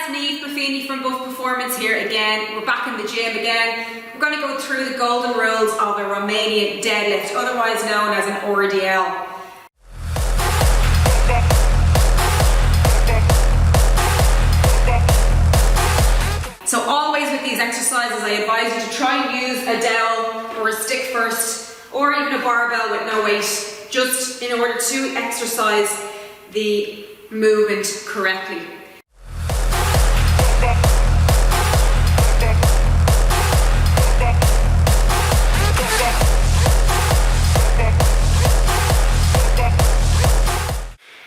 it's Niamh Buffini from Buff Performance here again. We're back in the gym again. We're going to go through the golden rules of a Romanian deadlift, otherwise known as an R.D.L. So always with these exercises, I advise you to try and use a dowel or a stick first, or even a barbell with no weight, just in order to exercise the movement correctly.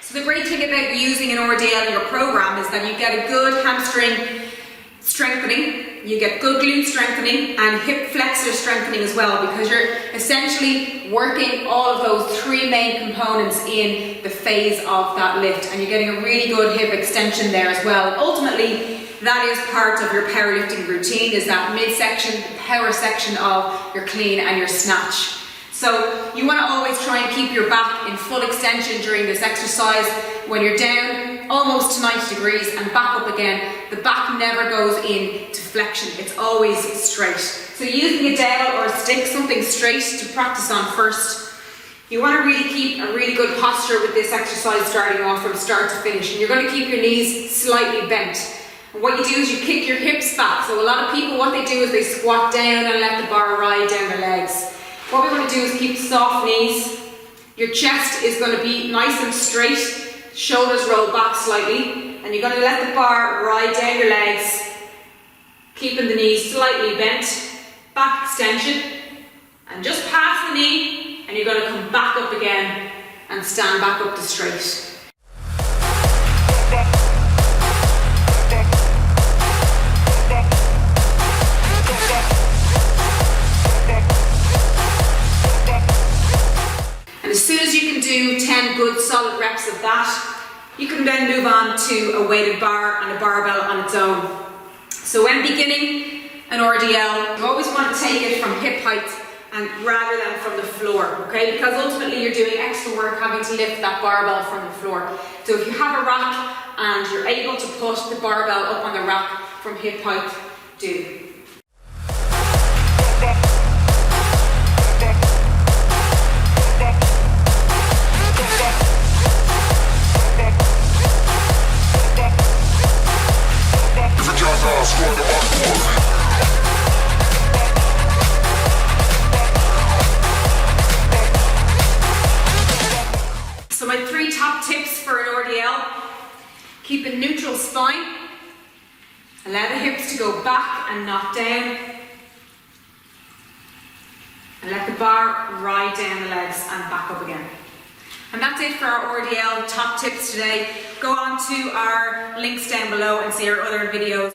So the great thing about using an R.D.L in your program is that you get a good hamstring strengthening, you get good glute strengthening and hip flexor strengthening as well, because you're essentially working all of those three main components in the phase of that lift, and you're getting a really good hip extension there as well. Ultimately, that is part of your powerlifting routine, is that midsection, the power section of your clean and your snatch. So you want to always try and keep your back in full extension during this exercise. When you're down almost to 90 degrees and back up again, the back never goes into flexion, it's always straight. So using a dowel or a stick, something straight to practice on first. You want to really keep a really good posture with this exercise starting off from start to finish, and you're going to keep your knees slightly bent. And what you do is you kick your hips back. So a lot of people, what they do is they squat down and let the bar ride down their legs. What we want to do is keep soft knees. Your chest is going to be nice and straight, shoulders roll back slightly, and you're going to let the bar ride down your legs, keeping the knees slightly bent, back extension, and just past the knee, and you're going to come back up again and stand back up to straight. And as soon as you can do 10 good solid reps of that, you can then move on to a weighted bar and a barbell on its own. So when beginning an R.D.L, you always want to take it from hip height and rather than from the floor, okay? Because ultimately you're doing extra work having to lift that barbell from the floor. So if you have a rack and you're able to put the barbell up on the rack from hip height, do. So my three top tips for an R.D.L: keep a neutral spine, allow the hips to go back and not down, and let the bar ride down the legs and back up again. And that's it for our R.D.L top tips today. Go on to our links down below and see our other videos.